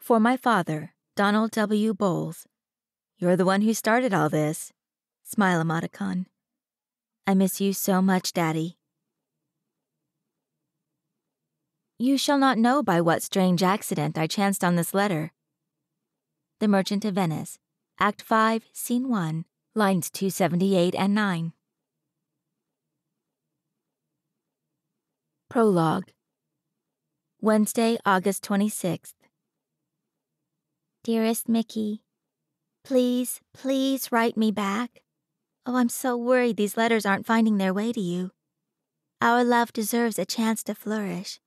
For my father, Donald W. Bowles. You're the one who started all this. Smile emoticon. I miss you so much, Daddy. You shall not know by what strange accident I chanced on this letter. The Merchant of Venice, Act 5, Scene 1, lines 278 and 9. Prologue. Wednesday, August 26th. Dearest Mickey, please write me back. Oh, I'm so worried these letters aren't finding their way to you. Our love deserves a chance to flourish.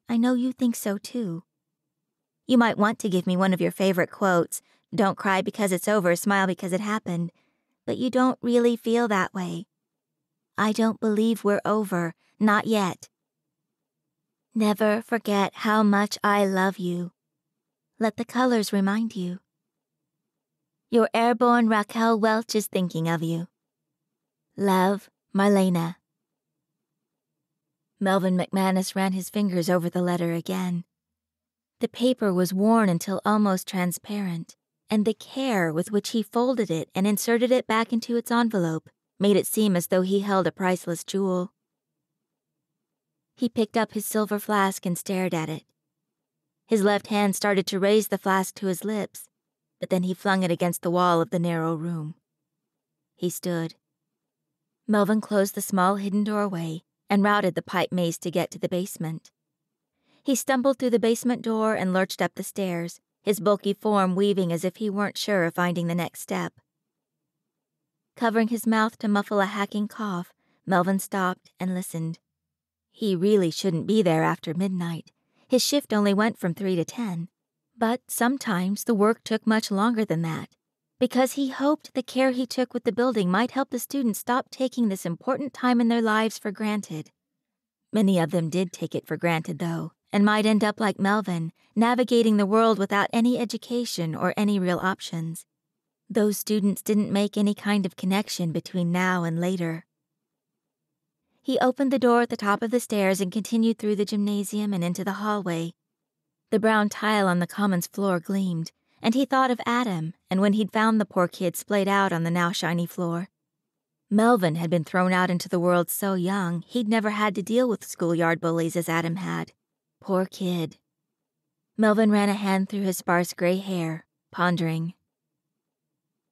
I know you think so too. You might want to give me one of your favorite quotes, "Don't cry because it's over, smile because it happened," but you don't really feel that way. I don't believe we're over, not yet. Never forget how much I love you. Let the colors remind you. Your airborne Raquel Welch is thinking of you. Love, Marlena. Melvin McManus ran his fingers over the letter again. The paper was worn until almost transparent, and the care with which he folded it and inserted it back into its envelope made it seem as though he held a priceless jewel. He picked up his silver flask and stared at it. His left hand started to raise the flask to his lips, but then he flung it against the wall of the narrow room. He stood. Melvin closed the small hidden doorway and routed the pipe maze to get to the basement. He stumbled through the basement door and lurched up the stairs, his bulky form weaving as if he weren't sure of finding the next step. Covering his mouth to muffle a hacking cough, Melvin stopped and listened. He really shouldn't be there after midnight. His shift only went from 3 to 10. But sometimes the work took much longer than that, because he hoped the care he took with the building might help the students stop taking this important time in their lives for granted. Many of them did take it for granted, though, and might end up like Melvin, navigating the world without any education or any real options. Those students didn't make any kind of connection between now and later. He opened the door at the top of the stairs and continued through the gymnasium and into the hallway. The brown tile on the commons floor gleamed, and he thought of Adam and when he'd found the poor kid splayed out on the now shiny floor. Melvin had been thrown out into the world so young he'd never had to deal with schoolyard bullies as Adam had. Poor kid. Melvin ran a hand through his sparse gray hair, pondering.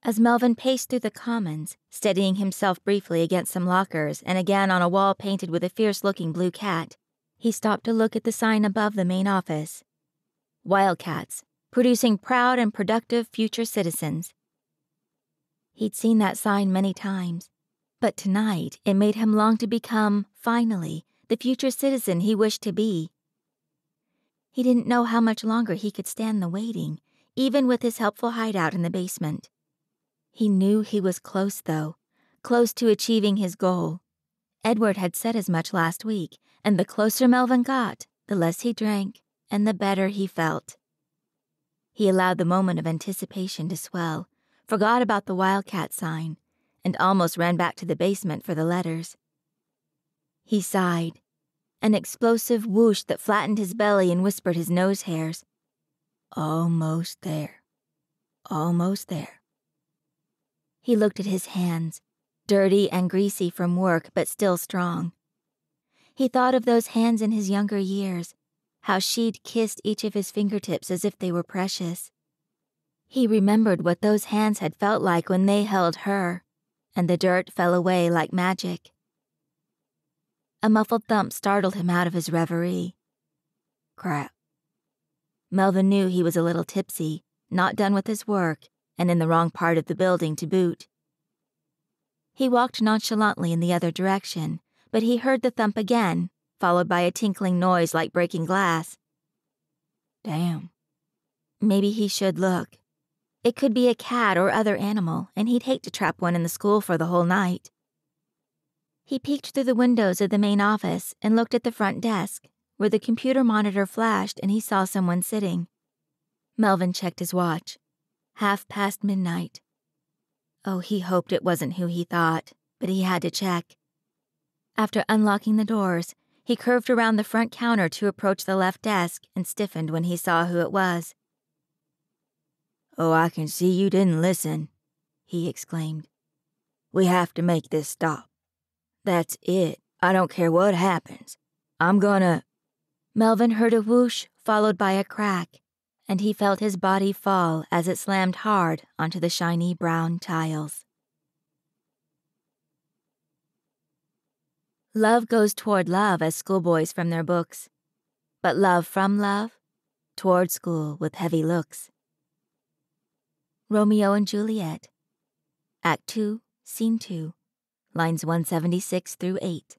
As Melvin paced through the commons, steadying himself briefly against some lockers and again on a wall painted with a fierce-looking blue cat, he stopped to look at the sign above the main office. Wildcats, producing proud and productive future citizens. He'd seen that sign many times, but tonight it made him long to become, finally, the future citizen he wished to be. He didn't know how much longer he could stand the waiting, even with his helpful hideout in the basement. He knew he was close, though, close to achieving his goal. Edward had said as much last week, and the closer Melvin got, the less he drank, and the better he felt. He allowed the moment of anticipation to swell, forgot about the wildcat sign, and almost ran back to the basement for the letters. He sighed, an explosive whoosh that flattened his belly and whispered his nose hairs. Almost there. Almost there. He looked at his hands, dirty and greasy from work but still strong. He thought of those hands in his younger years, how she'd kissed each of his fingertips as if they were precious. He remembered what those hands had felt like when they held her, and the dirt fell away like magic. A muffled thump startled him out of his reverie. Crap. Melvin knew he was a little tipsy, not done with his work, and in the wrong part of the building to boot. He walked nonchalantly in the other direction, but he heard the thump again, followed by a tinkling noise like breaking glass. Damn. Maybe he should look. It could be a cat or other animal, and he'd hate to trap one in the school for the whole night. He peeked through the windows of the main office and looked at the front desk, where the computer monitor flashed and he saw someone sitting. Melvin checked his watch. 1:30 midnight. Oh, he hoped it wasn't who he thought, but he had to check. After unlocking the doors, he curved around the front counter to approach the left desk and stiffened when he saw who it was. "Oh, I can see you didn't listen," he exclaimed. "We have to make this stop. That's it. I don't care what happens. I'm gonna—" Melvin heard a whoosh followed by a crack, and he felt his body fall as it slammed hard onto the shiny brown tiles. Love goes toward love as schoolboys from their books, but love from love toward school with heavy looks. Romeo and Juliet, Act 2, Scene 2, lines 176 through 8.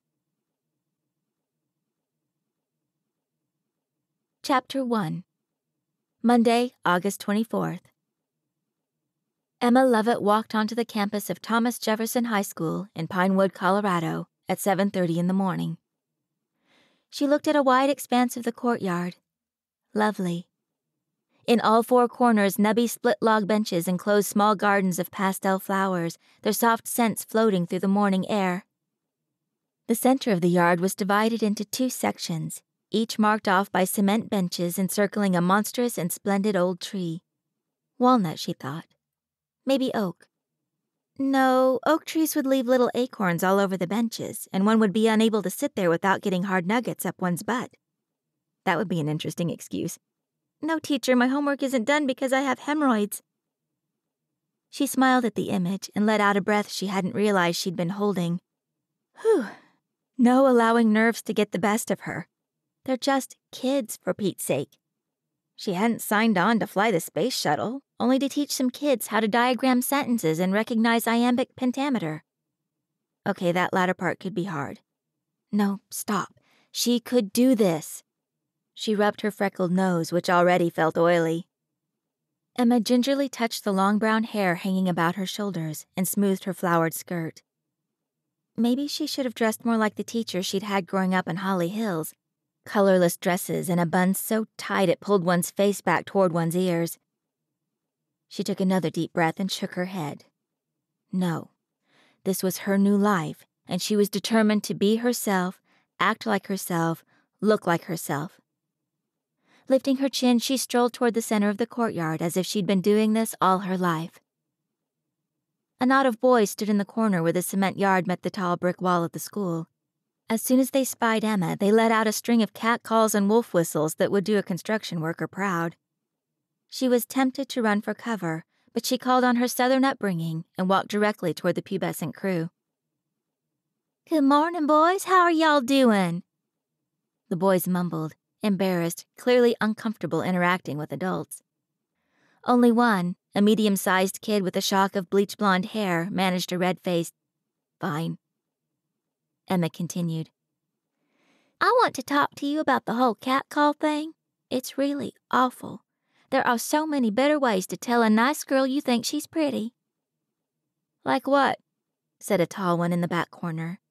Chapter 1. Monday, August 24th. Emma Lovett walked onto the campus of Thomas Jefferson High School in Pinewood, Colorado at 7:30 in the morning. She looked at a wide expanse of the courtyard. Lovely. In all four corners, nubby split-log benches enclosed small gardens of pastel flowers, their soft scents floating through the morning air. The center of the yard was divided into two sections, each marked off by cement benches encircling a monstrous and splendid old tree. Walnut, she thought. Maybe oak. No, oak trees would leave little acorns all over the benches, and one would be unable to sit there without getting hard nuggets up one's butt. That would be an interesting excuse. "No, teacher, my homework isn't done because I have hemorrhoids." She smiled at the image and let out a breath she hadn't realized she'd been holding. Whew. No allowing nerves to get the best of her. They're just kids, for Pete's sake. She hadn't signed on to fly the space shuttle, only to teach some kids how to diagram sentences and recognize iambic pentameter. Okay, that latter part could be hard. No, stop. She could do this. She rubbed her freckled nose, which already felt oily. Emma gingerly touched the long brown hair hanging about her shoulders and smoothed her flowered skirt. Maybe she should have dressed more like the teacher she'd had growing up in Holly Hills. Colorless dresses and a bun so tight it pulled one's face back toward one's ears. She took another deep breath and shook her head. No, this was her new life, and she was determined to be herself, act like herself, look like herself. Lifting her chin, she strolled toward the center of the courtyard as if she'd been doing this all her life. A knot of boys stood in the corner where the cement yard met the tall brick wall of the school. As soon as they spied Emma, they let out a string of catcalls and wolf whistles that would do a construction worker proud. She was tempted to run for cover, but she called on her southern upbringing and walked directly toward the pubescent crew. "Good morning, boys. How are y'all doing?" The boys mumbled, embarrassed, clearly uncomfortable interacting with adults. Only one, a medium-sized kid with a shock of bleach blonde hair, managed a red-faced, "Fine." Emma continued. "I want to talk to you about the whole catcall thing. It's really awful. There are so many better ways to tell a nice girl you think she's pretty." "Like what?" said a tall one in the back corner.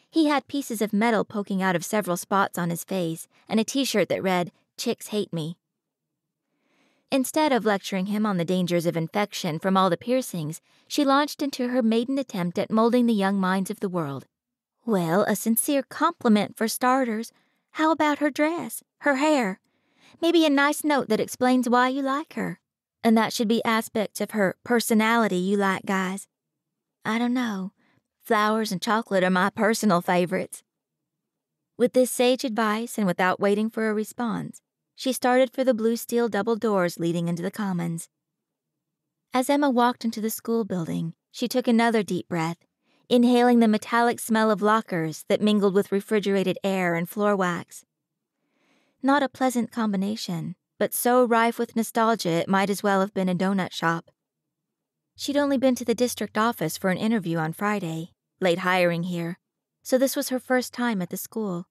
He had pieces of metal poking out of several spots on his face and a t-shirt that read, "Chicks Hate Me." Instead of lecturing him on the dangers of infection from all the piercings, she launched into her maiden attempt at molding the young minds of the world. "Well, a sincere compliment for starters. How about her dress, her hair? Maybe a nice note that explains why you like her. And that should be aspects of her personality you like, guys. I don't know. Flowers and chocolate are my personal favorites." With this sage advice and without waiting for a response, she started for the blue steel double doors leading into the commons. As Emma walked into the school building, she took another deep breath, inhaling the metallic smell of lockers that mingled with refrigerated air and floor wax. Not a pleasant combination, but so rife with nostalgia it might as well have been a donut shop. She'd only been to the district office for an interview on Friday, late hiring here, so this was her first time at the school.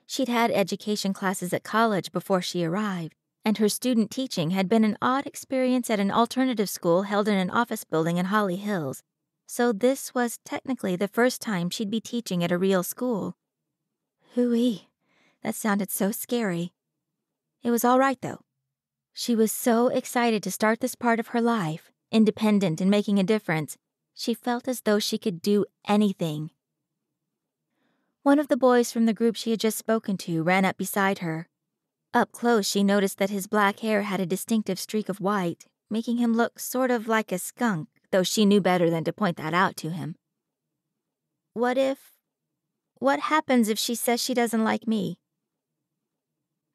She'd had education classes at college before she arrived, and her student teaching had been an odd experience at an alternative school held in an office building in Holly Hills, so this was technically the first time she'd be teaching at a real school. Hooey, that sounded so scary. It was all right, though. She was so excited to start this part of her life, independent and making a difference. She felt as though she could do anything. One of the boys from the group she had just spoken to ran up beside her. Up close, she noticed that his black hair had a distinctive streak of white, making him look sort of like a skunk, though she knew better than to point that out to him. What happens if she says she doesn't like me?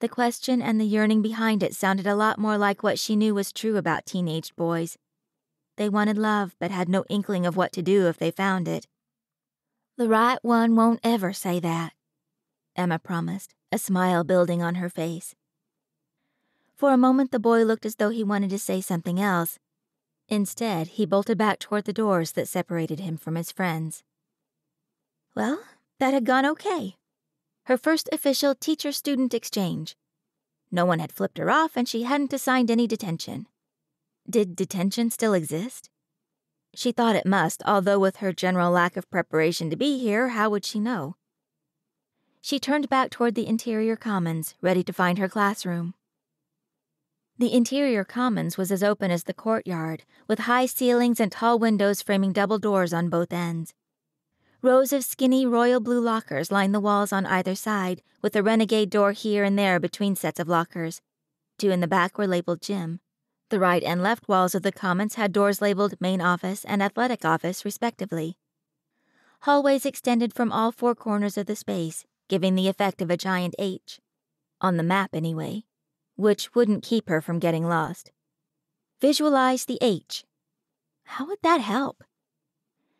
The question and the yearning behind it sounded a lot more like what she knew was true about teenaged boys. They wanted love, but had no inkling of what to do if they found it. The right one won't ever say that, Emma promised, a smile building on her face. For a moment the boy looked as though he wanted to say something else. Instead, he bolted back toward the doors that separated him from his friends. Well, that had gone okay. Her first official teacher-student exchange. No one had flipped her off and she hadn't assigned any detention. Did detention still exist? She thought it must, although with her general lack of preparation to be here, how would she know? She turned back toward the interior commons, ready to find her classroom. The interior commons was as open as the courtyard, with high ceilings and tall windows framing double doors on both ends. Rows of skinny royal blue lockers lined the walls on either side, with a renegade door here and there between sets of lockers. Two in the back were labeled gym. The right and left walls of the commons had doors labeled main office and athletic office, respectively. Hallways extended from all four corners of the space, giving the effect of a giant H. On the map, anyway. Which wouldn't keep her from getting lost. Visualize the H. How would that help?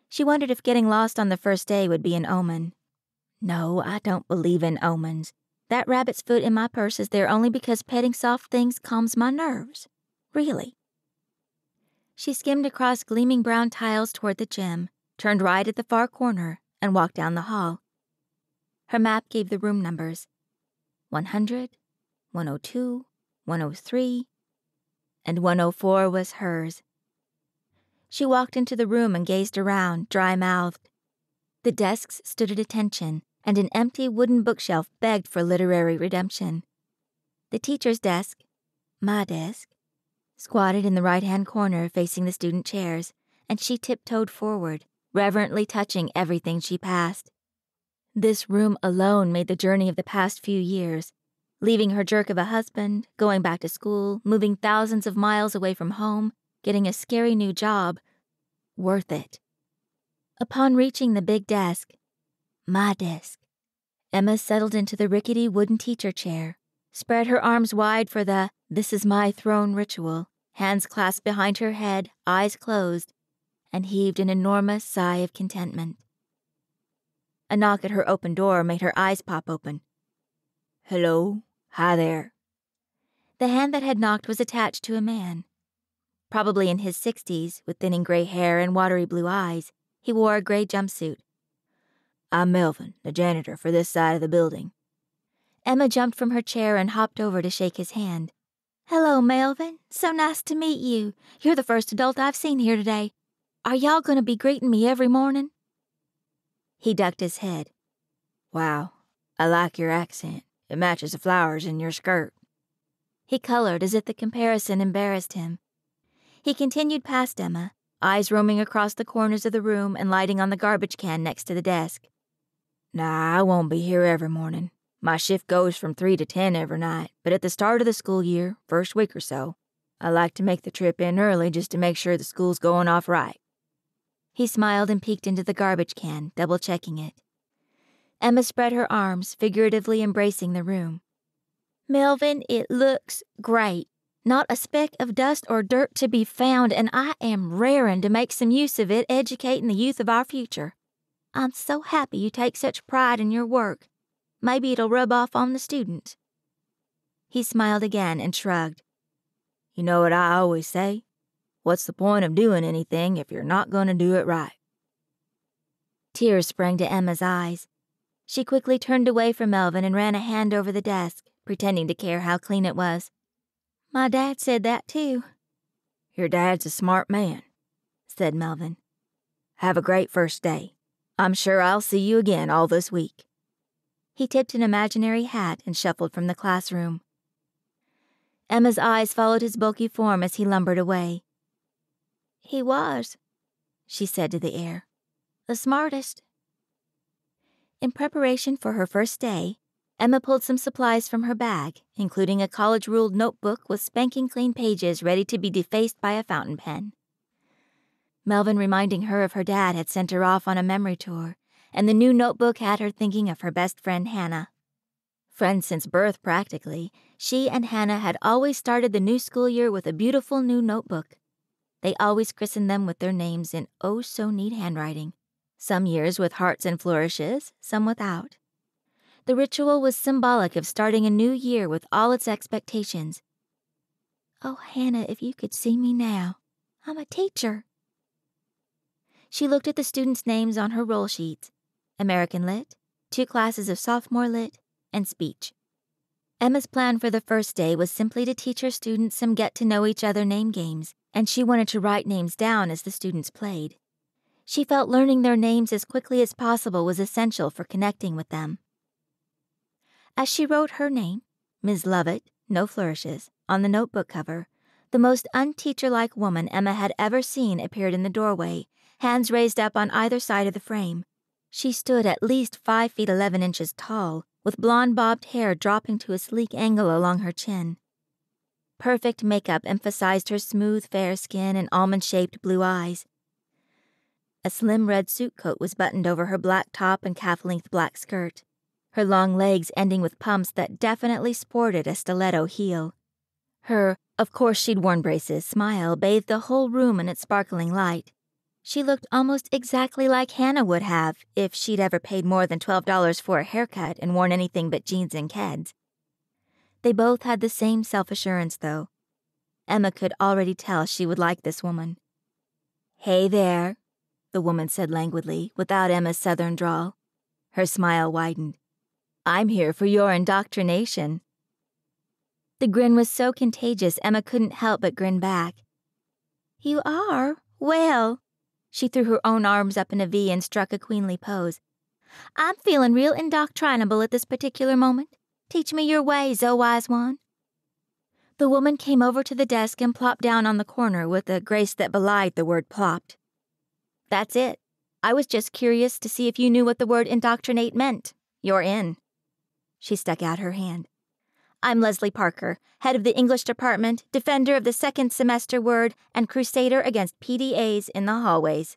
She wondered if getting lost on the first day would be an omen. No, I don't believe in omens. That rabbit's foot in my purse is there only because petting soft things calms my nerves. Really. She skimmed across gleaming brown tiles toward the gym, turned right at the far corner, and walked down the hall. Her map gave the room numbers. 100, 102, 103, and 104 was hers. She walked into the room and gazed around, dry-mouthed. The desks stood at attention, and an empty wooden bookshelf begged for literary redemption. The teacher's desk, my desk, squatted in the right-hand corner facing the student chairs, and she tiptoed forward, reverently touching everything she passed. This room alone made the journey of the past few years, leaving her jerk of a husband, going back to school, moving thousands of miles away from home, getting a scary new job, worth it. Upon reaching the big desk, my desk, Emma settled into the rickety wooden teacher chair, spread her arms wide for the "this is my throne" ritual, hands clasped behind her head, eyes closed, and heaved an enormous sigh of contentment. A knock at her open door made her eyes pop open. Hello? Hi there. The hand that had knocked was attached to a man. Probably in his 60s, with thinning gray hair and watery blue eyes, he wore a gray jumpsuit. I'm Melvin, the janitor for this side of the building. Emma jumped from her chair and hopped over to shake his hand. Hello, Melvin. So nice to meet you. You're the first adult I've seen here today. Are y'all going to be greeting me every morning? He ducked his head. Wow, I like your accent. It matches the flowers in your skirt. He colored as if the comparison embarrassed him. He continued past Emma, eyes roaming across the corners of the room and lighting on the garbage can next to the desk. Nah, I won't be here every morning. My shift goes from 3 to 10 every night, but at the start of the school year, first week or so, I like to make the trip in early just to make sure the school's going off right. He smiled and peeked into the garbage can, double-checking it. Emma spread her arms, figuratively embracing the room. Melvin, it looks great. Not a speck of dust or dirt to be found, and I am raring to make some use of it educating the youth of our future. I'm so happy you take such pride in your work. Maybe it'll rub off on the students. He smiled again and shrugged. You know what I always say? What's the point of doing anything if you're not going to do it right? Tears sprang to Emma's eyes. She quickly turned away from Melvin and ran a hand over the desk, pretending to care how clean it was. My dad said that too. Your dad's a smart man, said Melvin. Have a great first day. I'm sure I'll see you again all this week. He tipped an imaginary hat and shuffled from the classroom. Emma's eyes followed his bulky form as he lumbered away. He was, she said to the air, the smartest. In preparation for her first day, Emma pulled some supplies from her bag, including a college-ruled notebook with spanking clean pages ready to be defaced by a fountain pen. Melvin reminding her of her dad had sent her off on a memory tour, and the new notebook had her thinking of her best friend Hannah. Friends since birth, practically, she and Hannah had always started the new school year with a beautiful new notebook. They always christened them with their names in oh-so-neat handwriting, some years with hearts and flourishes, some without. The ritual was symbolic of starting a new year with all its expectations. "Oh, Hannah, if you could see me now. I'm a teacher." She looked at the students' names on her roll sheets: American Lit, 2 classes of Sophomore Lit, and Speech. Emma's plan for the first day was simply to teach her students some get-to-know-each-other name games, and she wanted to write names down as the students played. She felt learning their names as quickly as possible was essential for connecting with them. As she wrote her name, Ms. Lovett, no flourishes, on the notebook cover, the most unteacher-like woman Emma had ever seen appeared in the doorway, hands raised up on either side of the frame. She stood at least 5 feet 11 inches tall, with blonde bobbed hair dropping to a sleek angle along her chin. Perfect makeup emphasized her smooth, fair skin and almond-shaped blue eyes. A slim red suit coat was buttoned over her black top and calf-length black skirt, her long legs ending with pumps that definitely sported a stiletto heel. Her, of course she'd worn braces, smile bathed the whole room in its sparkling light. She looked almost exactly like Hannah would have if she'd ever paid more than $12 for a haircut and worn anything but jeans and Keds. They both had the same self-assurance, though. Emma could already tell she would like this woman. "Hey there," the woman said languidly, without Emma's southern drawl. Her smile widened. "I'm here for your indoctrination." The grin was so contagious Emma couldn't help but grin back. "You are? Well." She threw her own arms up in a V and struck a queenly pose. "I'm feeling real indoctrinable at this particular moment. Teach me your ways, oh wise one." The woman came over to the desk and plopped down on the corner with a grace that belied the word plopped. "That's it. I was just curious to see if you knew what the word indoctrinate meant. You're in." She stuck out her hand. "I'm Leslie Parker, head of the English department, defender of the second semester word, and crusader against PDAs in the hallways."